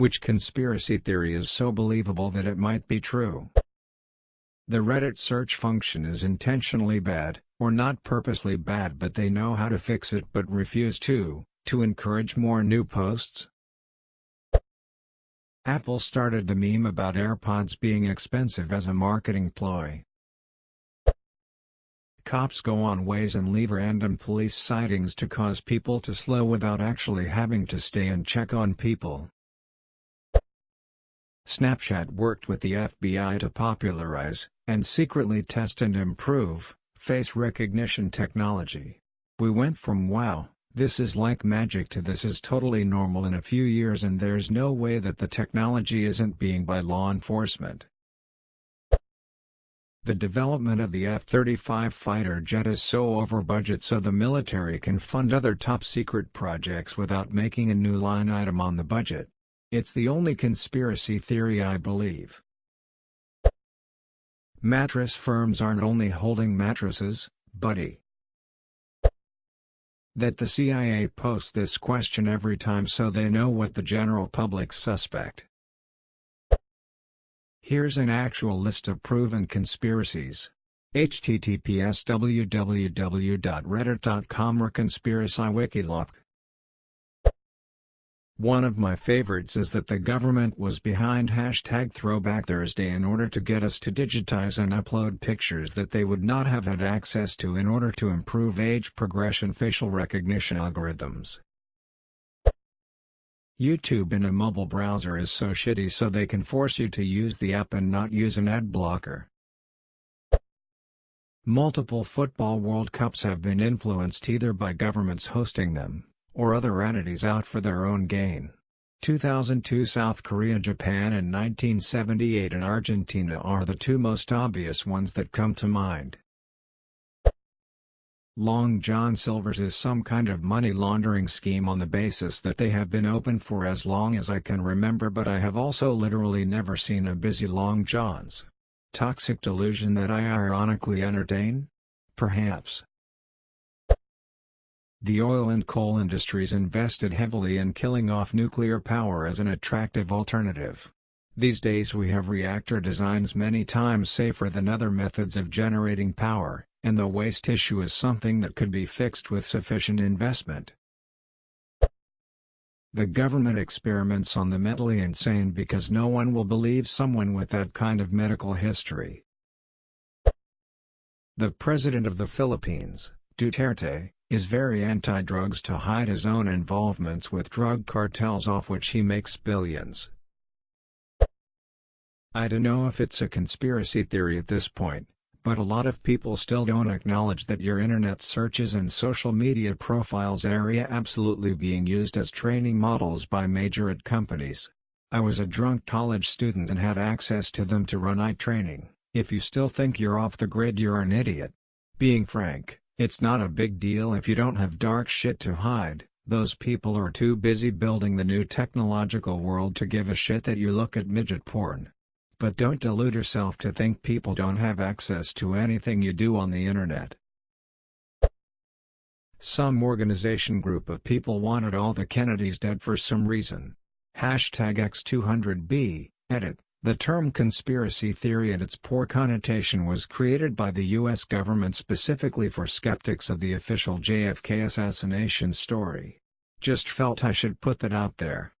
Which conspiracy theory is so believable that it might be true? The Reddit search function is intentionally bad, or not purposely bad, but they know how to fix it but refuse to encourage more new posts. Apple started the meme about AirPods being expensive as a marketing ploy. Cops go on ways and leave random police sightings to cause people to slow without actually having to stay and check on people. Snapchat worked with the FBI to popularize, and secretly test and improve, face recognition technology. We went from "wow, this is like magic" to "this is totally normal" in a few years, and there's no way that the technology isn't being by law enforcement. The development of the F-35 fighter jet is so over budget so the military can fund other top-secret projects without making a new line item on the budget. It's the only conspiracy theory I believe. Mattress firms aren't only holding mattresses, buddy. That the CIA posts this question every time so they know what the general public suspect. Here's an actual list of proven conspiracies. https www.reddit.com/conspiracywikilop. One of my favorites is that the government was behind #ThrowbackThursday in order to get us to digitize and upload pictures that they would not have had access to in order to improve age progression facial recognition algorithms. YouTube in a mobile browser is so shitty so they can force you to use the app and not use an ad blocker. Multiple football World Cups have been influenced either by governments hosting them, or other entities out for their own gain. 2002 South Korea, Japan, and 1978 in Argentina are the two most obvious ones that come to mind. Long John Silver's is some kind of money laundering scheme on the basis that they have been open for as long as I can remember, but I have also literally never seen a busy Long John's. Toxic delusion that I ironically entertain? Perhaps. The oil and coal industries invested heavily in killing off nuclear power as an attractive alternative. These days we have reactor designs many times safer than other methods of generating power, and the waste issue is something that could be fixed with sufficient investment. The government experiments on the mentally insane because no one will believe someone with that kind of medical history. The president of the Philippines, Duterte, is very anti-drugs to hide his own involvements with drug cartels off which he makes billions. I don't know if it's a conspiracy theory at this point, but a lot of people still don't acknowledge that your internet searches and social media profiles are absolutely being used as training models by major ad companies. I was a drunk college student and had access to them to run training. If you still think you're off the grid, you're an idiot. Being frank, it's not a big deal if you don't have dark shit to hide. Those people are too busy building the new technological world to give a shit that you look at midget porn. But don't delude yourself to think people don't have access to anything you do on the internet. Some organization group of people wanted all the Kennedys dead for some reason. #X200B, edit. The term conspiracy theory and its poor connotation was created by the U.S. government specifically for skeptics of the official JFK assassination story. Just felt I should put that out there.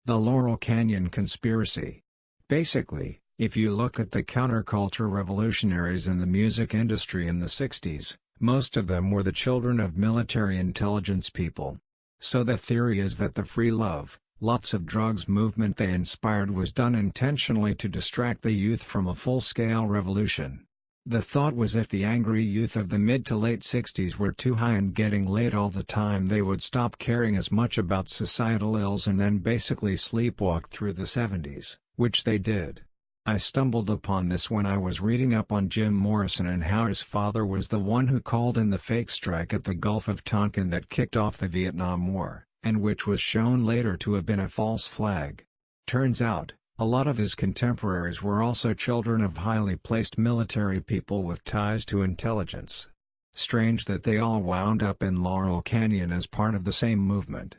The Laurel Canyon Conspiracy. Basically, if you look at the counterculture revolutionaries in the music industry in the 60s, most of them were the children of military intelligence people. So the theory is that the free love, lots of drugs movement they inspired was done intentionally to distract the youth from a full-scale revolution. The thought was if the angry youth of the mid to late 60s were too high and getting laid all the time, they would stop caring as much about societal ills and then basically sleepwalk through the 70s, which they did. I stumbled upon this when I was reading up on Jim Morrison and how his father was the one who called in the fake strike at the Gulf of Tonkin that kicked off the Vietnam War, and which was shown later to have been a false flag. Turns out, a lot of his contemporaries were also children of highly placed military people with ties to intelligence. Strange that they all wound up in Laurel Canyon as part of the same movement.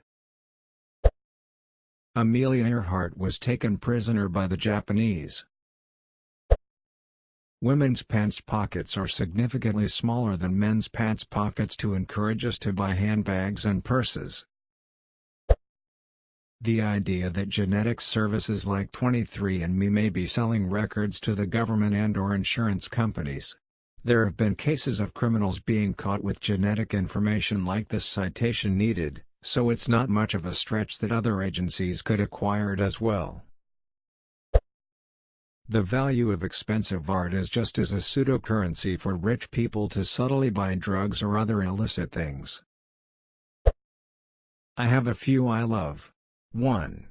Amelia Earhart was taken prisoner by the Japanese. Women's pants pockets are significantly smaller than men's pants pockets to encourage us to buy handbags and purses. The idea that genetic services like 23andMe may be selling records to the government and/or insurance companies. There have been cases of criminals being caught with genetic information like this citation needed, so it's not much of a stretch that other agencies could acquire it as well. The value of expensive art is just as a pseudocurrency for rich people to subtly buy drugs or other illicit things. I have a few I love. 1.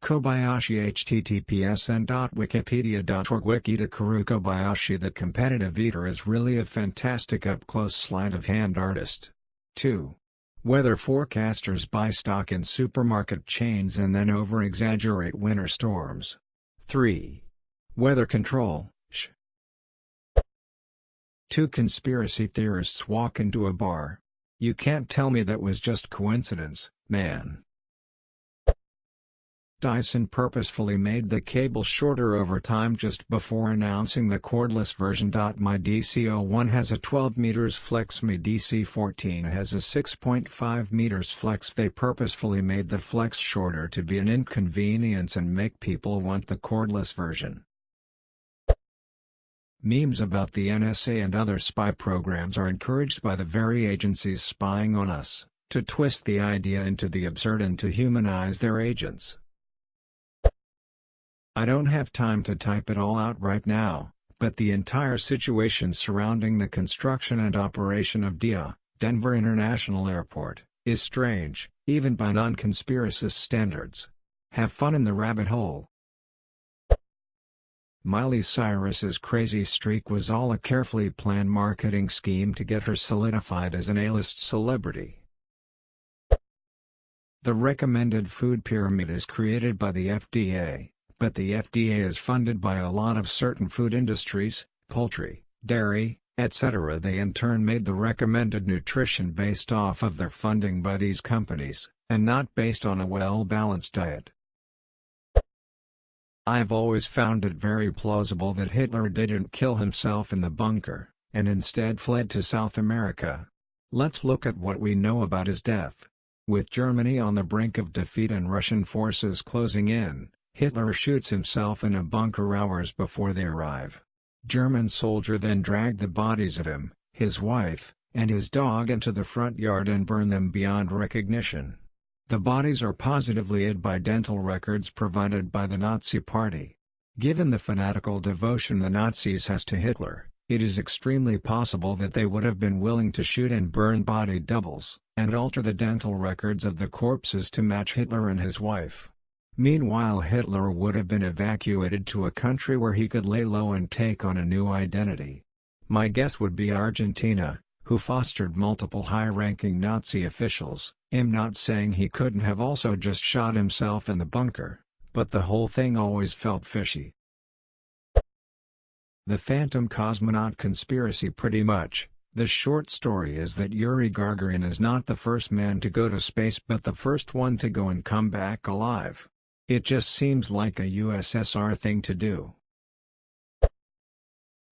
Kobayashi https://n.wikipedia.org Wiki to Karu Kobayashi. The competitive eater is really a fantastic up-close sleight-of-hand artist. 2. Weather forecasters buy stock in supermarket chains and then over-exaggerate winter storms. 3. Weather control. 2 conspiracy theorists walk into a bar. You can't tell me that was just coincidence, man. Dyson purposefully made the cable shorter over time just before announcing the cordless version. My DC01 has a 12 meters flex. My DC14 has a 6.5 meters flex. They purposefully made the flex shorter to be an inconvenience and make people want the cordless version. Memes about the NSA and other spy programs are encouraged by the very agencies spying on us, to twist the idea into the absurd and to humanize their agents. I don't have time to type it all out right now, but the entire situation surrounding the construction and operation of DIA, Denver International Airport, is strange, even by non-conspiracist standards. Have fun in the rabbit hole. Miley Cyrus's crazy streak was all a carefully planned marketing scheme to get her solidified as an A-list celebrity. The recommended food pyramid is created by the FDA. But the FDA is funded by a lot of certain food industries, poultry, dairy, etc. They in turn made the recommended nutrition based off of their funding by these companies, and not based on a well-balanced diet. I've always found it very plausible that Hitler didn't kill himself in the bunker, and instead fled to South America. Let's look at what we know about his death. With Germany on the brink of defeat and Russian forces closing in, Hitler shoots himself in a bunker hours before they arrive. German soldier then dragged the bodies of him, his wife, and his dog into the front yard and burned them beyond recognition. The bodies are positively hid by dental records provided by the Nazi Party. Given the fanatical devotion the Nazis has to Hitler, it is extremely possible that they would have been willing to shoot and burn body doubles, and alter the dental records of the corpses to match Hitler and his wife. Meanwhile, Hitler would have been evacuated to a country where he could lay low and take on a new identity. My guess would be Argentina, who fostered multiple high-ranking Nazi officials. I'm not saying he couldn't have also just shot himself in the bunker, but the whole thing always felt fishy. The Phantom Cosmonaut Conspiracy. Pretty much, the short story is that Yuri Gagarin is not the first man to go to space but the first one to go and come back alive. It just seems like a USSR thing to do.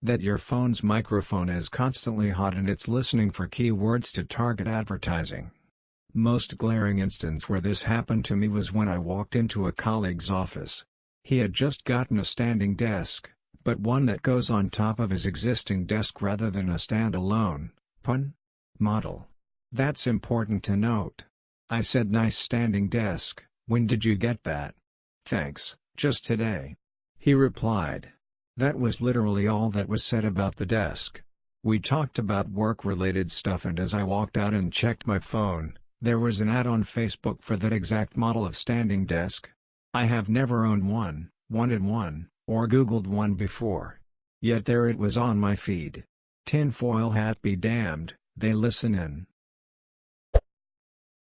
That your phone's microphone is constantly hot and it's listening for keywords to target advertising. Most glaring instance where this happened to me was when I walked into a colleague's office. He had just gotten a standing desk, but one that goes on top of his existing desk rather than a standalone model. That's important to note. I said, "Nice standing desk, when did you get that?" "Thanks, just today." He replied. That was literally all that was said about the desk. We talked about work-related stuff and as I walked out and checked my phone, there was an ad on Facebook for that exact model of standing desk. I have never owned one, wanted one, or Googled one before. Yet there it was on my feed. Tinfoil hat be damned, they listen in.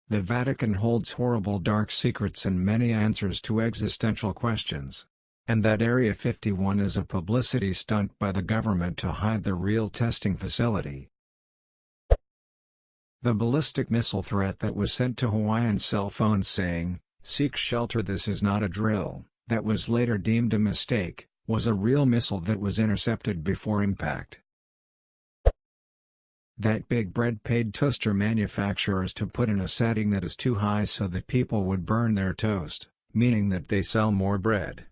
The Vatican holds horrible dark secrets and many answers to existential questions. And that Area 51 is a publicity stunt by the government to hide the real testing facility. The ballistic missile threat that was sent to Hawaiian cell phones saying, Seek shelter. This is not a drill, that was later deemed a mistake, was a real missile that was intercepted before impact. That Big Bread paid toaster manufacturers to put in a setting that is too high so that people would burn their toast, meaning that they sell more bread.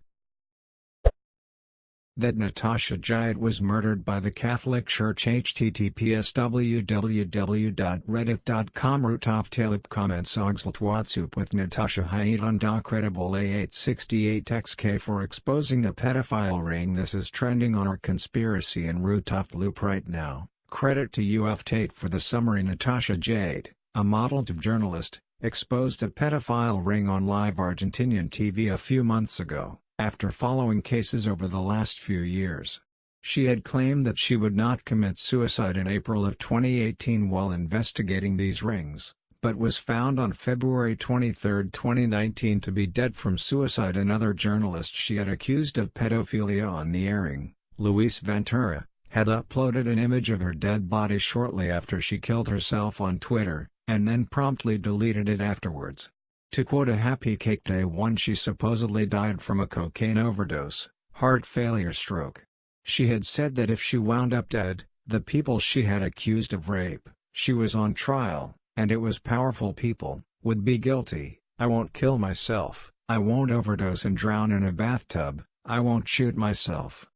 That Natasha Jayat was murdered by the Catholic Church. https www.reddit.com Rutov Talib comments Ogzlt WhatsApp with Natasha Jayat on credible A868XK for exposing a pedophile ring. This is trending on our conspiracy and Rutov loop right now. Credit to UF Tate for the summary. Natasha Jayat, a model journalist, exposed a pedophile ring on live Argentinian TV a few months ago, after following cases over the last few years. She had claimed that she would not commit suicide in April of 2018 while investigating these rings, but was found on February 23, 2019 to be dead from suicide. Another journalist she had accused of pedophilia on the airing, Luis Ventura, had uploaded an image of her dead body shortly after she killed herself on Twitter, and then promptly deleted it afterwards. To quote a Happy Cake Day one, she supposedly died from a cocaine overdose, heart failure, stroke. She had said that if she wound up dead, the people she had accused of rape, she was on trial, and it was powerful people, would be guilty. I won't kill myself, I won't overdose and drown in a bathtub, I won't shoot myself.